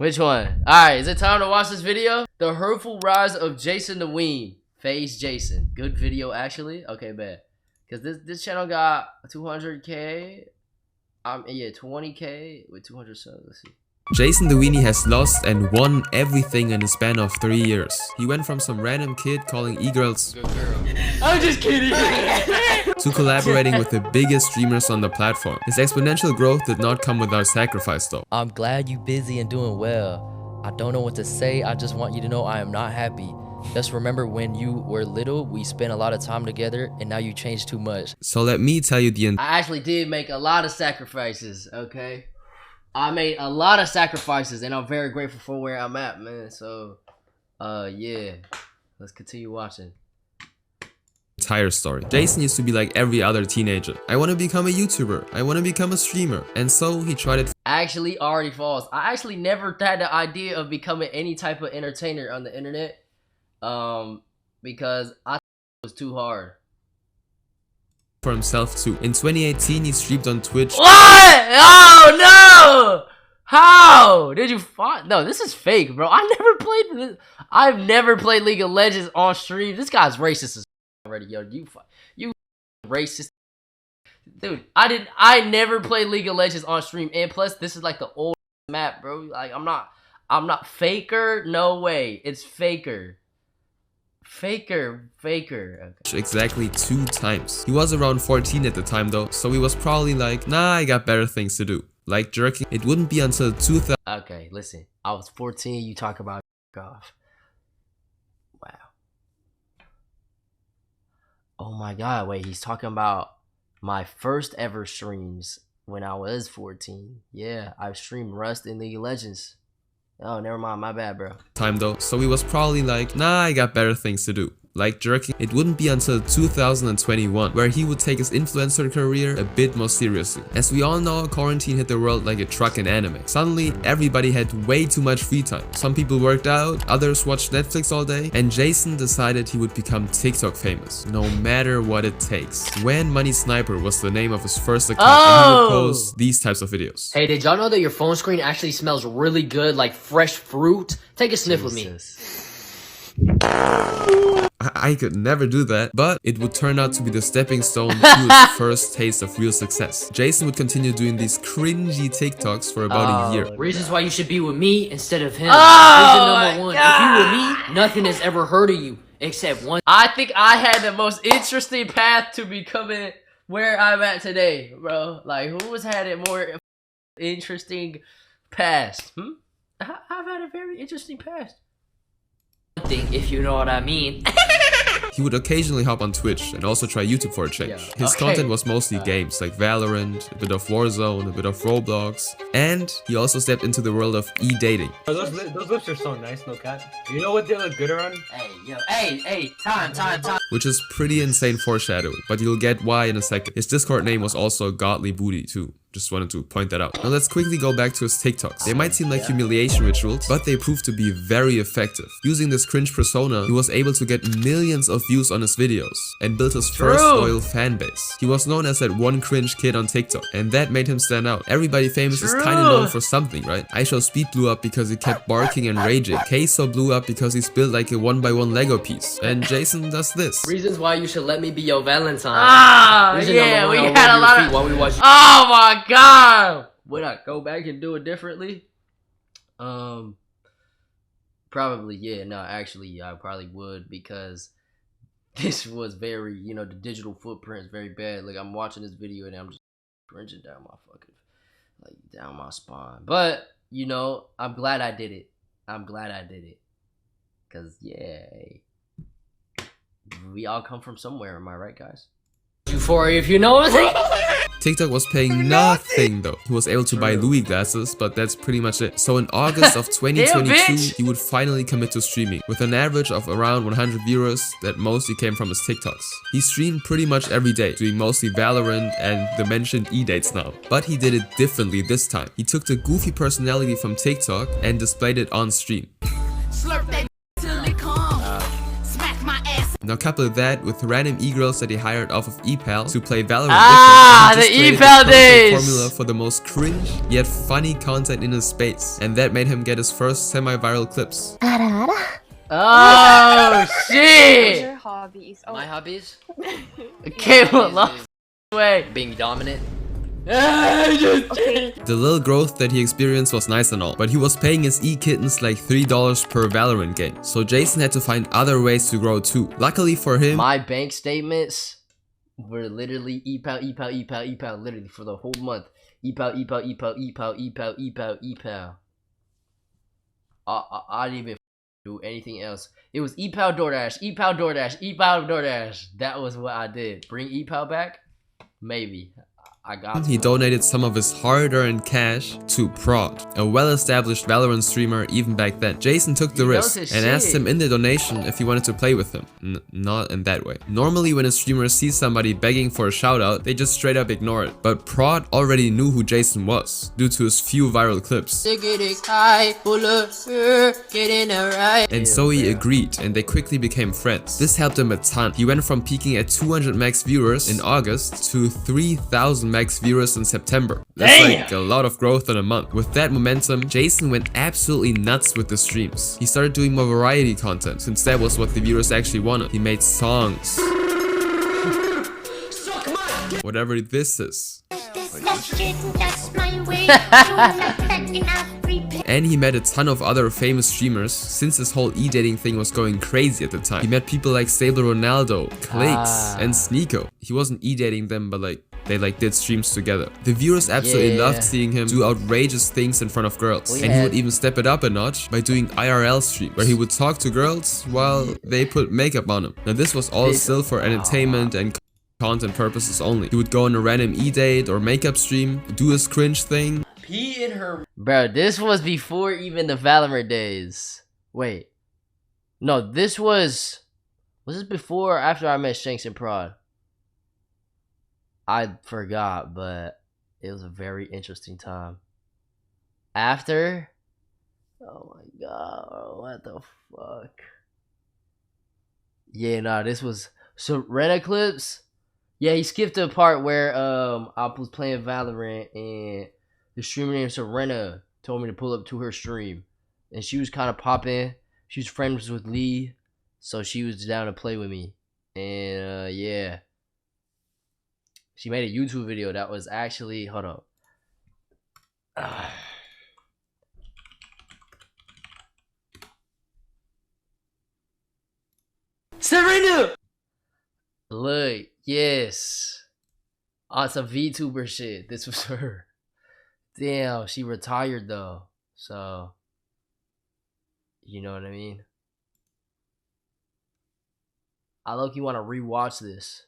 Which one? Alright, is it time to watch this video? The Hurtful Rise of JasonTheWeen. FaZe Jason. Good video, actually. Okay, bad. Because this channel got 200k. Yeah, 20k with 200 subs. Let's see. JasonTheWeen has lost and won everything in a span of 3 years. He went from some random kid calling e-girls Good girl. I'm just kidding. to collaborating with the biggest streamers on the platform. His exponential growth did not come without sacrifice though. I'm glad you busy and doing well. I don't know what to say. I just want you to know I am not happy. Just remember when you were little, we spent a lot of time together and now you changed too much. So let me tell you I actually did make a lot of sacrifices, okay? I made a lot of sacrifices and I'm very grateful for where I'm at, man. So, yeah. Let's continue watching. entire story. Jason used to be like every other teenager. I want to become a YouTuber. I want to become a streamer. And so he tried it. Actually, already false. I actually never had the idea of becoming any type of entertainer on the internet. Because I thought it was too hard. For himself too. In 2018, he streamed on Twitch. What? Oh no! How did you find? No, this is fake, bro. I never played this. I've never played League of Legends on stream. This guy's racist as already, yo. You racist, dude. I never played League of Legends on stream, and plus, this is like the old map, bro. Like I'm not faker. No way, it's faker. Faker. Okay. Exactly 2 times. He was around 14 at the time though, so he was probably like, nah, I got better things to do. Like jerking. It wouldn't be until 2000. Okay, listen. I was 14. You talk about off. Wow. Oh my God. Wait, he's talking about my first ever streams when I was 14. Yeah, I streamed Rust in League of Legends. Oh, never mind. My bad, bro. Time though, so he was probably like, nah, I got better things to do. Like jerking. It wouldn't be until 2021 where he would take his influencer career a bit more seriously. As we all know, quarantine hit the world like a truck in anime. Suddenly, everybody had way too much free time. Some people worked out, others watched Netflix all day, and Jason decided he would become TikTok famous, no matter what it takes. When Money Sniper was the name of his first account, and he would post these types of videos. Hey, did y'all know that your phone screen actually smells really good, like fresh fruit? Take a sniff with me. I could never do that, but it would turn out to be the stepping stone to his first taste of real success. Jason would continue doing these cringy TikToks for about a year. Reasons why you should be with me instead of him. Reason number 1, if you with me, nothing has ever heard of you except one. I think I had the most interesting path to becoming where I'm at today, bro. Like, who has had a more interesting past? I've had a very interesting past. If you know what I mean. He would occasionally hop on Twitch and also try YouTube for a change. Yeah. His content was mostly games like Valorant, a bit of Warzone, a bit of Roblox, and he also stepped into the world of e-dating. Those lips are so nice, no cat. You know what they look good around? Hey, yo, hey, time. Which is pretty insane foreshadowing, but you'll get why in a second. His Discord name was also Godly Booty too. Just wanted to point that out. Now let's quickly go back to his TikToks. They might seem like humiliation rituals, but they proved to be very effective. Using this cringe persona, he was able to get millions of views on his videos and built his first loyal fan base. He was known as that one cringe kid on TikTok, and that made him stand out. Everybody famous is kinda known for something, right? iShowSpeed blew up because he kept barking and raging. Queso blew up because he's built like a 1x1 Lego piece. And Jason does this. Reasons why you should let me be your Valentine. Yeah, we had a lot of. While we watch. Oh my God! Would I go back and do it differently? Probably, yeah. No, actually, I probably would, because this was very, you know, the digital footprint is very bad. Like, I'm watching this video and I'm just cringing down my fucking, like, down my spine. But, you know, I'm glad I did it. Cause, yeah, we all come from somewhere. Am I right, guys? Euphoria, if you know what I'm saying. TikTok was paying nothing though. He was able to buy Louis glasses, but that's pretty much it. So in August of 2022, he would finally commit to streaming. With an average of around 100 viewers that mostly came from his TikToks. He streamed pretty much every day, doing mostly Valorant and the mentioned e-dates now. But he did it differently this time. He took the goofy personality from TikTok and displayed it on stream. Now couple that with random e-girls that he hired off of ePal to play Valorant The with him, and he just created ePal the perfect days! formula for the most cringe yet funny content in his space, and that made him get his first semi-viral clips. Oh shit! Your hobbies. Oh. My hobbies? Okay, well, long way. Being dominant. Okay. The little growth that he experienced was nice and all, but he was paying his e-kittens like $3 per Valorant game, so Jason had to find other ways to grow too. Luckily for him, My bank statements were literally EPAL, literally for the whole month. EPAL. I didn't even do anything else. It was EPAL DoorDash. That was what I did. Bring EPAL back? Maybe. I got he donated some of his hard-earned cash to Prod, a well-established Valorant streamer even back then. Jason took the He knows risk his and asked shit. him in the donation if he wanted to play with him. Not in that way. Normally when a streamer sees somebody begging for a shoutout, they just straight up ignore it. But Prod already knew who Jason was, due to his few viral clips. And so he agreed, and they quickly became friends. This helped him a ton. He went from peaking at 200 max viewers in August to 3,000 max viewers in September. That's like a lot of growth in a month. With that momentum, Jason went absolutely nuts with the streams. He started doing more variety content, since that was what the viewers actually wanted. He made songs. Whatever this is. And he met a ton of other famous streamers, since this whole e-dating thing was going crazy at the time. He met people like Sable Ronaldo, Clayx, and Sneeko. He wasn't e-dating them, but like, they did streams together. The viewers absolutely loved seeing him do outrageous things in front of girls. And he would even step it up a notch by doing IRL streams, where he would talk to girls while they put makeup on him. Now this was all still for entertainment and content purposes only. He would go on a random e-date or makeup stream, do his cringe thing. Pee in her. Bro, this was before even the Valorant days. Wait. No, this was this before or after I met Shanks and Prod? I forgot, but it was a very interesting time. After? Oh my god, what the fuck? Yeah, nah, this was so Rena clips. Yeah, he skipped the part where I was playing Valorant and the streamer named Serena told me to pull up to her stream, and she was kind of popping. She was friends with Lee, so she was down to play with me, and yeah. She made a YouTube video that was actually, hold up. Serena! Look, yes. On some VTuber shit. This was her. Damn, she retired though. So, you know what I mean? I low-key want to rewatch this.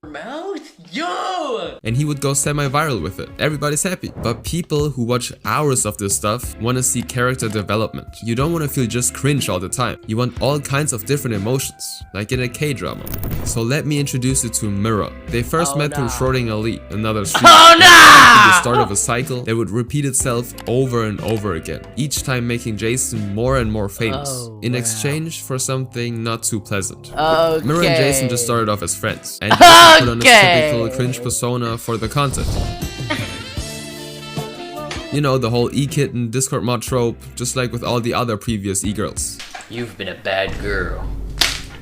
Mouth? Yo! And he would go semi-viral with it. Everybody's happy. But people who watch hours of this stuff want to see character development. You don't want to feel just cringe all the time. You want all kinds of different emotions, like in a K-drama. So let me introduce you to Mira. They first met through Shorting Ali, another streamer. The start of a cycle that would repeat itself over and over again, each time making Jason more and more famous, in exchange for something not too pleasant. Mira and Jason just started off as friends, and Jason put on his typical cringe persona for the content. You know, the whole e-kitten Discord mod trope, just like with all the other previous e-girls. You've been a bad girl.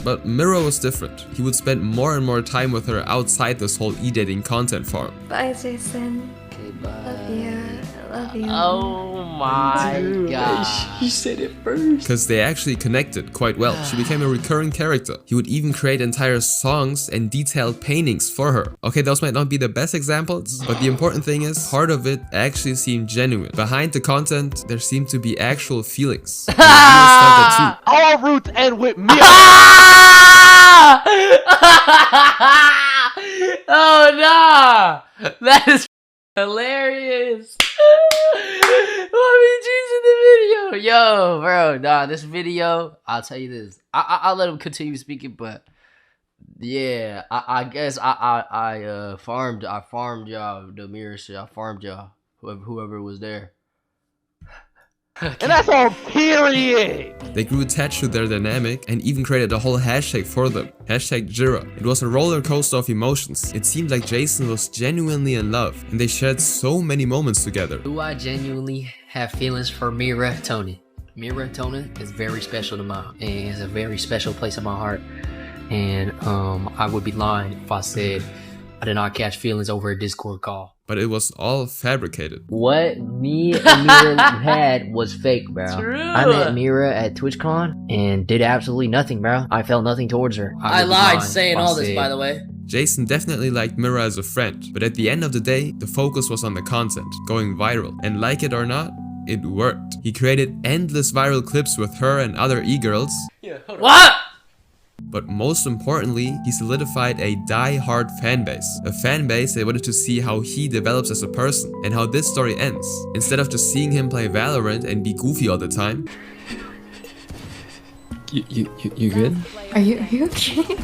But Mira was different. He would spend more and more time with her outside this whole e-dating content farm. Bye, Jason. Okay, bye. Love you. I love you. Oh my god. He said it first. Because they actually connected quite well. She became a recurring character. He would even create entire songs and detailed paintings for her. Okay, those might not be the best examples, but the important thing is, part of it actually seemed genuine. Behind the content, there seemed to be actual feelings. And the viewers felt that too. All roots end with me. Oh no! That is hilarious. Eugene in the video. Yo, bro, nah, this video, I'll tell you this. I'll let him continue speaking, but yeah, I guess I farmed y'all the Mira shit. I farmed y'all, whoever was there. And that's on period. They grew attached to their dynamic and even created a whole hashtag for them, hashtag Jira. It was a roller coaster of emotions. It seemed like Jason was genuinely in love, and they shared so many moments together. Do I genuinely have feelings for Mira Tony? Mira Tony is very special to mine, and it's a very special place in my heart. And I would be lying if I said I did not catch feelings over a Discord call. But it was all fabricated. What me and Mira had was fake, bro. True. I met Mira at TwitchCon and did absolutely nothing, bro. I felt nothing towards her. I lied saying all this, by the way. Jason definitely liked Mira as a friend, but at the end of the day, the focus was on the content, going viral. And like it or not, it worked. He created endless viral clips with her and other e-girls. What? But most importantly, he solidified a die-hard fanbase. A fanbase they wanted to see how he develops as a person and how this story ends. Instead of just seeing him play Valorant and be goofy all the time. You good? Are you okay?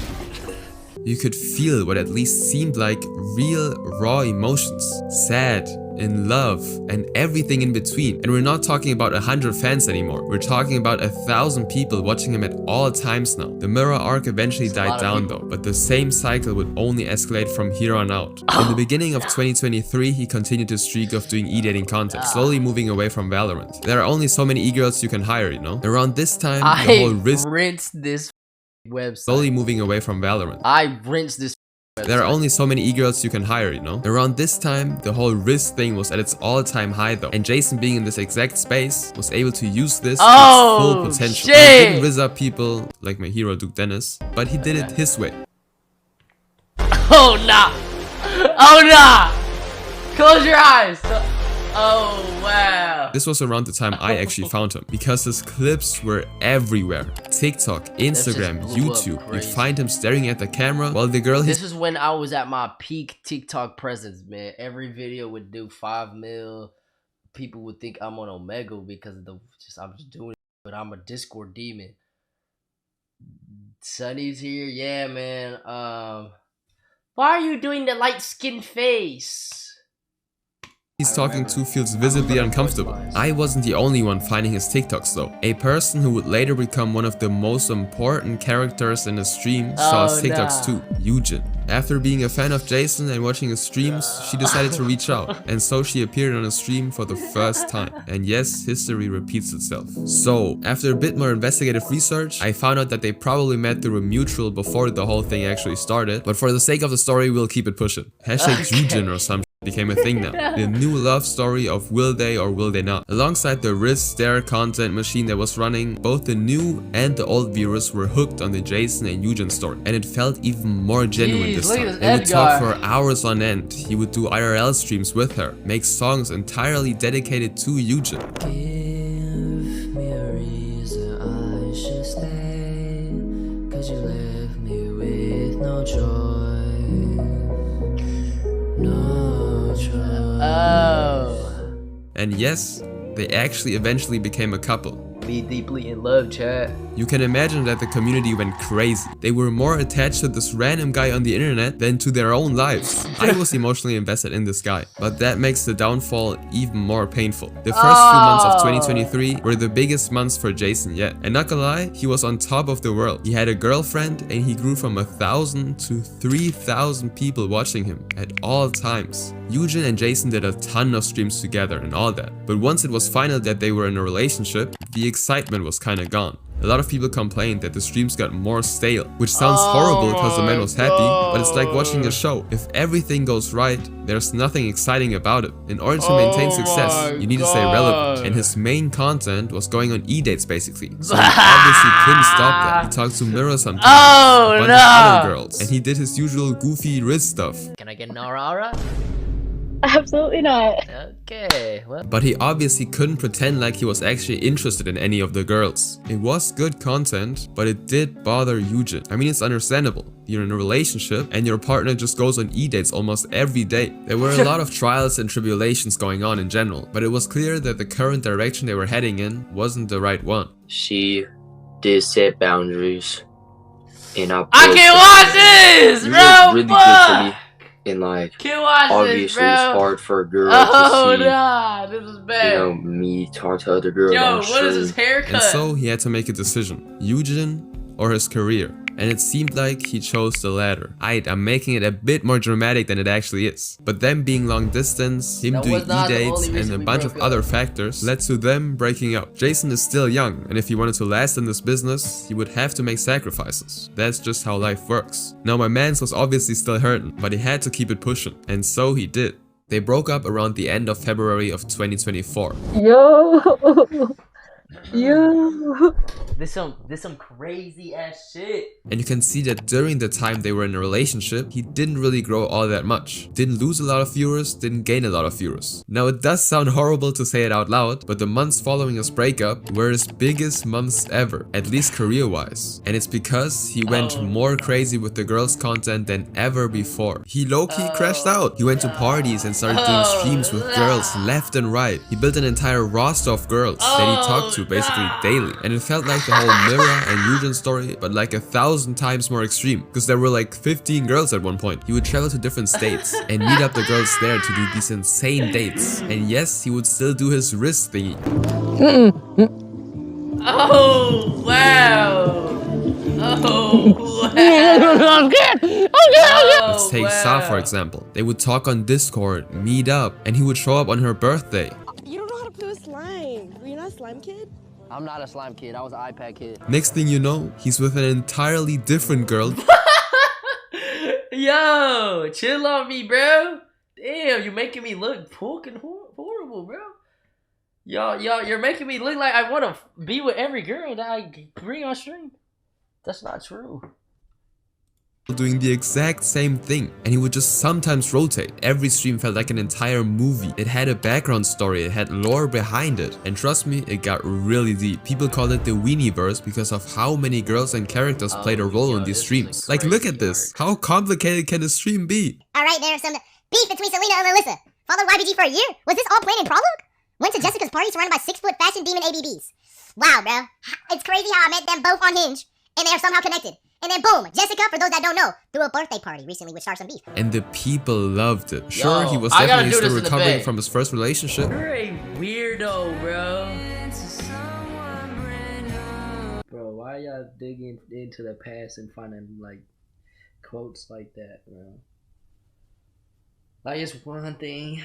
You could feel what at least seemed like real, raw emotions. Sad, in love, and everything in between. And we're not talking about 100 fans anymore. We're talking about 1,000 people watching him at all times now. The Mira arc eventually died down though, but the same cycle would only escalate from here on out. In the beginning of 2023, he continued his streak of doing e-dating content, slowly moving away from Valorant. There are only so many e-girls you can hire, you know? Around this time, the whole risk rinsed this website. slowly moving away from Valorant. I rinsed this website. There are only so many e-girls you can hire, you know? Around this time, the whole risk thing was at its all-time high though. And Jason, being in this exact space, was able to use this to its full potential. He didn't rizz up people like my hero Duke Dennis, but he did it his way. Oh nah! Oh nah! Close your eyes! Oh wow! This was around the time I actually found him, because his clips were everywhere. TikTok, Instagram, just blew up YouTube. You crazy. find him staring at the camera while the girl This is when I was at my peak TikTok presence, man. Every video would do 5 mil. People would think I'm on Omega because of I'm just doing it, but I'm a Discord demon. Sunny's here, yeah, man. Why are you doing the light skin face? he's talking to feels visibly uncomfortable. I wasn't the only one finding his TikToks though. A person who would later become one of the most important characters in his stream saw his TikToks too, Eugene. After being a fan of Jason and watching his streams, she decided to reach out, and so she appeared on a stream for the first time. And yes, history repeats itself. So, after a bit more investigative research, I found out that they probably met through a mutual before the whole thing actually started, but for the sake of the story, we'll keep it pushing. Hashtag Eugene or some became a thing now. The new love story of will they or will they not. Alongside the risk their content machine that was running, both the new and the old viewers were hooked on the Jason and Eugene story, and it felt even more genuine this time. They would talk for hours on end. He would do IRL streams with her, make songs entirely dedicated to Eugene. Give me a reason I should stay, 'cause you left me with no choice. No choice. Oh. And yes, they actually eventually became a couple. Be deeply in love, chat. You can imagine that the community went crazy. They were more attached to this random guy on the internet than to their own lives. I was emotionally invested in this guy, but that makes the downfall even more painful. The first few months of 2023 were the biggest months for Jason yet. And not gonna lie, he was on top of the world. He had a girlfriend and he grew from 1,000 to 3,000 people watching him at all times. Eugene and Jason did a ton of streams together and all that. But once it was final that they were in a relationship, the excitement was kinda gone. A lot of people complained that the streams got more stale, which sounds horrible because the man was happy, but it's like watching a show. If everything goes right, there's nothing exciting about it. In order to maintain success, you need to stay relevant, and his main content was going on e-dates basically. So he obviously couldn't stop that. He talked to Mira sometimes, a bunch of other girls, and he did his usual goofy wrist stuff. Can I get an aura? Absolutely not. Okay, well. But he obviously couldn't pretend like he was actually interested in any of the girls. It was good content, but it did bother Eugene. I mean, it's understandable. You're in a relationship and your partner just goes on e-dates almost every day. There were a lot of trials and tribulations going on in general, but it was clear that the current direction they were heading in wasn't the right one. She did set boundaries, and I can't watch this, you bro. were really good to me, and like Can watch this, obviously bro. it's hard for a girl Oh to see, nah, this is bad. you know, me talk to other girls Yo, on what is his stream. haircut? And so he had to make a decision, Eugene or his career. And it seemed like he chose the latter. I'm making it a bit more dramatic than it actually is. But them being long distance, him That doing was not the e-dates, only and reason a we bunch of broke other up. factors led to them breaking up. Jason is still young, and if he wanted to last in this business, he would have to make sacrifices. That's just how life works. Now my mans was obviously still hurting, but he had to keep it pushing. And so he did. They broke up around the end of February of 2024. Yo. Yo. This some crazy ass shit. And you can see that during the time they were in a relationship, he didn't really grow all that much. Didn't lose a lot of viewers, didn't gain a lot of viewers. Now it does sound horrible to say it out loud, but the months following his breakup were his biggest months ever, at least career-wise. And it's because he went more crazy with the girls' content than ever before. He low-key crashed out. He went to parties and started doing streams with girls left and right. He built an entire roster of girls that he talked to basically daily. And it felt like the whole Mira and Eugene story, but like 1,000 times more extreme, because there were like 15 girls at one point. He would travel to different states and meet up the girls there to do these insane dates. And yes, he would still do his wrist thingy. Oh wow. Oh wow. Let's take Sa for example. They would talk on Discord, meet up, and he would show up on her birthday. You don't know how to play with slime. Were you not a slime kid? I'm not a slime kid. I was an iPad kid. Next thing you know, he's with an entirely different girl. Yo, chill on me, bro. Damn, you're making me look fucking horrible, bro. You're making me look like I want to be with every girl that I bring on stream. That's not true. Doing the exact same thing, and he would just sometimes rotate. Every stream felt like an entire movie. It had a background story, it had lore behind it, and trust me, it got really deep. People call it the Weenieverse because of how many girls and characters played a role in these streams. Like, look at this. How complicated can a stream be? Alright, there's some beef between Selena and Melissa. Followed YBG for a year? Was this all planned in Prologue? Went to Jessica's party surrounded by 6-foot fashion demon ABBs. Wow, bro. It's crazy how I met them both on Hinge, and they are somehow connected. And then boom, Jessica, for those that don't know, threw a birthday party recently which started some beef. And the people loved it. Sure, Yo, he was I gotta definitely do still this in the recovering bed. from his first relationship. You're a weirdo, bro. Bro, why y'all digging into the past and finding like quotes like that, bro? Like it's one thing.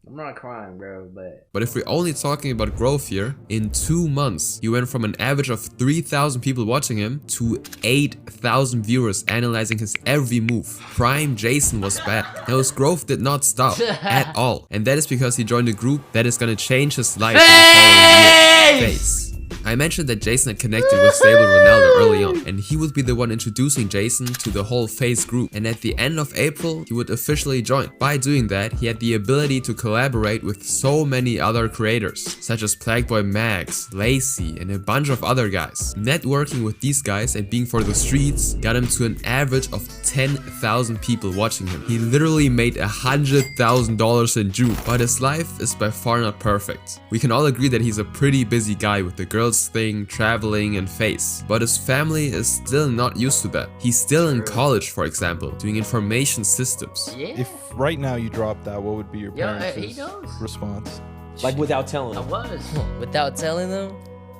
I'm not crying, bro, But if we're only talking about growth here, in 2 months, he went from an average of 3,000 people watching him to 8,000 viewers analyzing his every move. Prime Jason was back. Now his growth did not stop at all. And that is because he joined a group that is gonna change his life in the following year. FaZe. I mentioned that Jason had connected with Stable Ronaldo early on, and he would be the one introducing Jason to the whole FaZe group. And at the end of April, he would officially join. By doing that, he had the ability to collaborate with so many other creators, such as Plagueboy Max, Lacey, and a bunch of other guys. Networking with these guys and being for the streets got him to an average of 10,000 people watching him. He literally made $100,000 in June, but his life is by far not perfect. We can all agree that he's a pretty busy guy with the girls thing, traveling, and FaZe. But his family is still not used to that. He's still in college, for example, doing information systems. yeah. If right now you dropped that, what would be your Yeah, parents' he knows. response? Like without telling I him. was. Without telling them?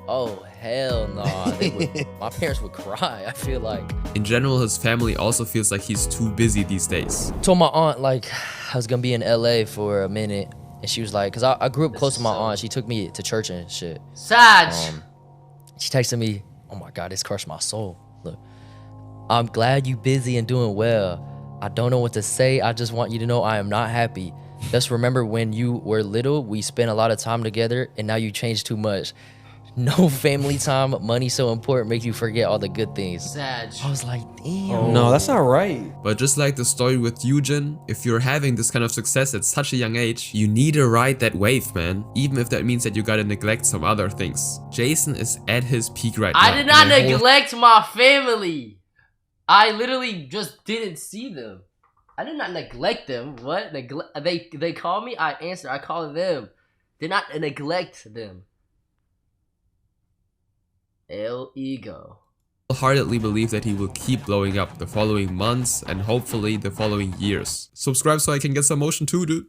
Oh, hell no. My parents would cry, I feel like. In general, his family also feels like he's too busy these days. Told my aunt, like, I was gonna be in LA for a minute. And she was like, because I grew up close to my aunt. She took me to church and shit. Saj. She texted me, oh my God, this crushed my soul. Look, I'm glad you busy and doing well. I don't know what to say. I just want you to know I am not happy. Just remember when you were little, we spent a lot of time together and now you changed too much. No family time, money so important makes you forget all the good things. Saj. I was like, damn. No, that's not right. But just like the story with Eugene, if you're having this kind of success at such a young age, you need to ride that wave, man. Even if that means that you gotta neglect some other things. Jason is at his peak right now. I did not and I hold- neglect my family. I literally just didn't see them. I did not neglect them. What? They call me, I answer. I call them. Did not neglect them. El ego. wholeheartedly believe that he will keep blowing up the following months and hopefully the following years. Subscribe so I can get some motion too, dude.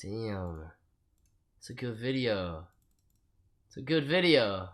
Damn. It's a good video. It's a good video.